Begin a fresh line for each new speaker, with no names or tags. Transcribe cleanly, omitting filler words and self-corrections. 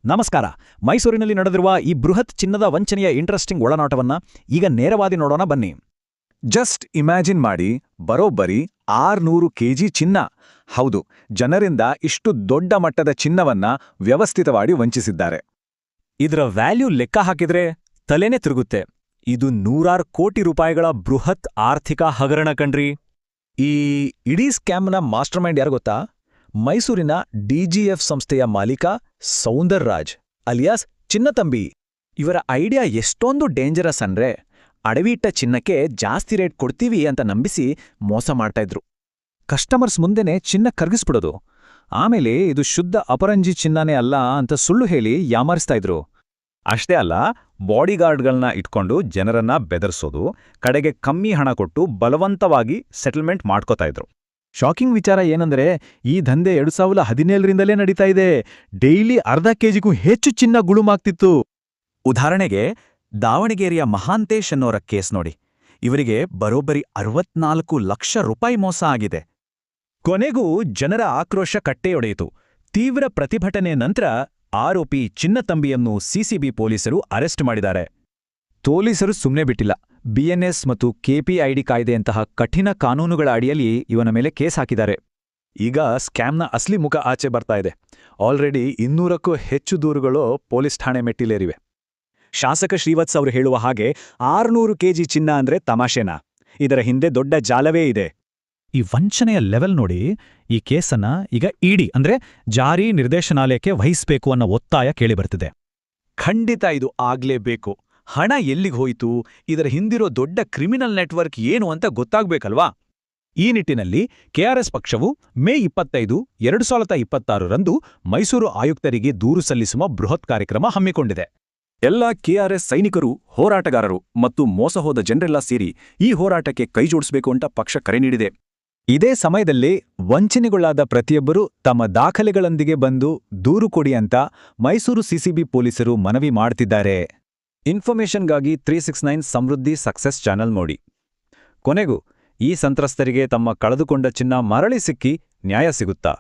ನಮಸ್ಕಾರ. ಮೈಸೂರಿನಲ್ಲಿ ನಡೆದಿರುವ ಈ ಬೃಹತ್ ಚಿನ್ನದ ವಂಚನೆಯ ಇಂಟ್ರೆಸ್ಟಿಂಗ್ ಒಳನಾಟವನ್ನ ಈಗ ನೇರವಾದಿ ನೋಡೋಣ ಬನ್ನಿ.
ಜಸ್ಟ್ ಇಮ್ಯಾಜಿನ್ ಮಾಡಿ, ಬರೋಬ್ಬರಿ 600 ಕೆಜಿ ಚಿನ್ನ. ಹೌದು, ಜನರಿಂದ ಇಷ್ಟು ದೊಡ್ಡ ಮಟ್ಟದ ಚಿನ್ನವನ್ನ ವ್ಯವಸ್ಥಿತವಾಗಿ ವಂಚಿಸಿದ್ದಾರೆ.
ಇದರ ವ್ಯಾಲ್ಯೂ ಲೆಕ್ಕ ಹಾಕಿದ್ರೆ ತಲೆನೇ ತಿರುಗುತ್ತೆ. ಇದು ನೂರಾರು ಕೋಟಿ ರೂಪಾಯಿಗಳ ಬೃಹತ್ ಆರ್ಥಿಕ ಹಗರಣ ಕಣ್ರಿ.
ಈ ಇಡೀ ಸ್ಕ್ಯಾಮ್ನ ಮಾಸ್ಟರ್ ಮೈಂಡ್ ಯಾರು ಗೊತ್ತಾ? ಮೈಸೂರಿನ ಡಿಜಿಎಫ್ ಸಂಸ್ಥೆಯ ಮಾಲೀಕ ಸೌಂದರ್ ರಾಜ್ ಅಲಿಯಾಸ್ ಚಿನ್ನತಂಬಿ. ಇವರ ಐಡಿಯಾ ಎಷ್ಟೊಂದು ಡೇಂಜರಸ್ ಅಂದ್ರೆ, ಅಡವಿಟ್ಟ ಚಿನ್ನಕ್ಕೆ ಜಾಸ್ತಿ ರೇಟ್ ಕೊಡ್ತೀವಿ ಅಂತ ನಂಬಿಸಿ ಮೋಸ ಮಾಡ್ತಾ ಇದ್ರು. ಕಸ್ಟಮರ್ಸ್ ಮುಂದೆನೆ ಚಿನ್ನ ಕರಗಿಸ್ಬಿಡೋದು. ಆಮೇಲೆ ಇದು ಶುದ್ಧ ಅಪರಂಜಿ ಚಿನ್ನನೇ ಅಲ್ಲ ಅಂತ ಸುಳ್ಳು ಹೇಳಿ ಯಾಮಾರಿಸ್ತಾ ಇದ್ರು.
ಅಷ್ಟೇ ಅಲ್ಲ, ಬಾಡಿಗಾರ್ಡ್ಗಳನ್ನ ಇಟ್ಕೊಂಡು ಜನರನ್ನ ಬೆದರ್ಸೋದು, ಕಡೆಗೆ ಕಮ್ಮಿ ಹಣ ಕೊಟ್ಟು ಬಲವಂತವಾಗಿ ಸೆಟಲ್ಮೆಂಟ್ ಮಾಡ್ಕೋತಾ ಇದ್ರು.
ಶಾಕಿಂಗ್ ವಿಚಾರ ಏನಂದ್ರೆ, ಈ ದಂಧೆ 2017ರಿಂದಲೇ ನಡೀತಾ ಇದೆ. ಡೈಲಿ ಅರ್ಧ ಕೆಜಿಗೂ ಹೆಚ್ಚು ಚಿನ್ನ ಗುಳುಮಾಗ್ತಿತ್ತು.
ಉದಾಹರಣೆಗೆ, ದಾವಣಗೆರೆಯ ಮಹಾಂತೇಶ್ ಅನ್ನೋರ ಕೇಸ್ ನೋಡಿ. ಇವರಿಗೆ ಬರೋಬ್ಬರಿ 64 ಲಕ್ಷ ರೂಪಾಯಿ ಮೋಸ ಆಗಿದೆ.
ಕೊನೆಗೂ ಜನರ ಆಕ್ರೋಶ ಕಟ್ಟೆಯೊಡೆಯಿತು. ತೀವ್ರ ಪ್ರತಿಭಟನೆ ನಂತರ ಆರೋಪಿ ಚಿನ್ನತಂಬಿಯನ್ನು ಸಿಸಿಬಿ ಪೊಲೀಸರು ಅರೆಸ್ಟ್ ಮಾಡಿದ್ದಾರೆ. ಪೊಲೀಸರು ಸುಮ್ಮನೆ ಬಿಟ್ಟಿಲ್ಲ. ಬಿಎನ್ಎಸ್ ಮತ್ತು ಕೆಪಿಐಡಿ ಕಾಯ್ದೆಯಂತಹ ಕಠಿಣ ಕಾನೂನುಗಳ ಅಡಿಯಲ್ಲಿ ಇವನ ಮೇಲೆ ಕೇಸ್ ಹಾಕಿದ್ದಾರೆ.
ಈಗ ಸ್ಕ್ಯಾಮ್ನ ಅಸಲಿ ಮುಖ ಆಚೆ ಬರ್ತಾ ಇದೆ. ಆಲ್ರೆಡಿ 200ಕ್ಕೂ ಹೆಚ್ಚು ದೂರುಗಳು ಪೊಲೀಸ್ ಠಾಣೆ ಮೆಟ್ಟಿಲೇರಿವೆ.
ಶಾಸಕ ಶ್ರೀವತ್ಸ್ ಅವರು ಹೇಳುವ ಹಾಗೆ 600 ಕೆಜಿ ಚಿನ್ನ ಅಂದ್ರೆ ತಮಾಷೆನಾ? ಇದರ ಹಿಂದೆ ದೊಡ್ಡ ಜಾಲವೇ ಇದೆ.
ಈ ವಂಚನೆಯ ಲೆವೆಲ್ ನೋಡಿ. ಈ ಕೇಸನ್ನ ಈಗ ಇಡಿ ಅಂದ್ರೆ ಜಾರಿ ನಿರ್ದೇಶನಾಲಯಕ್ಕೆ ವಹಿಸ್ಬೇಕು ಅನ್ನೋ ಒತ್ತಾಯ ಕೇಳಿಬರ್ತಿದೆ.
ಖಂಡಿತ ಇದು ಆಗ್ಲೇಬೇಕು. ಹಣ ಎಲ್ಲಿಗೆ ಹೋಯಿತು, ಇದರ ಹಿಂದಿರೋ ದೊಡ್ಡ ಕ್ರಿಮಿನಲ್ ನೆಟ್ವರ್ಕ್ ಏನು ಅಂತ ಗೊತ್ತಾಗ್ಬೇಕಲ್ವಾ?
ಈ ನಿಟ್ಟಿನಲ್ಲಿ ಕೆಆರ್ಎಸ್ ಪಕ್ಷವು ಮೇ 25, 2026ರಂದು ಮೈಸೂರು ಆಯುಕ್ತರಿಗೆ ದೂರು ಸಲ್ಲಿಸುವ ಬೃಹತ್ ಕಾರ್ಯಕ್ರಮ ಹಮ್ಮಿಕೊಂಡಿದೆ.
ಎಲ್ಲ ಕೆಆರ್ಎಸ್ ಸೈನಿಕರು, ಹೋರಾಟಗಾರರು ಮತ್ತು ಮೋಸಹೋದ ಜನರೆಲ್ಲ ಸೇರಿ ಈ ಹೋರಾಟಕ್ಕೆ ಕೈಜೋಡಿಸಬೇಕು ಅಂತ ಪಕ್ಷ ಕರೆ ನೀಡಿದೆ.
ಇದೇ ಸಮಯದಲ್ಲಿ ವಂಚನೆಗೊಳ್ಳಾದ ಪ್ರತಿಯೊಬ್ಬರೂ ತಮ್ಮ ದಾಖಲೆಗಳೊಂದಿಗೆ ಬಂದು ದೂರು ಕೊಡಿ ಅಂತ ಮೈಸೂರು ಸಿಸಿಬಿ ಪೊಲೀಸರು ಮನವಿ ಮಾಡ್ತಿದ್ದಾರೆ.
ಇನ್ಫಾರ್ಮೇಷನ್ಗಾಗಿ 369 ಸಮೃದ್ಧಿ ಸಕ್ಸೆಸ್ ಚಾನೆಲ್ ನೋಡಿ. ಕೊನೆಗೂ ಈ ಸಂತ್ರಸ್ತರಿಗೆ ತಮ್ಮ ಕಳೆದುಕೊಂಡ ಚಿನ್ನ ಮರಳಿ ಸಿಕ್ಕಿ ನ್ಯಾಯ ಸಿಗುತ್ತಾ?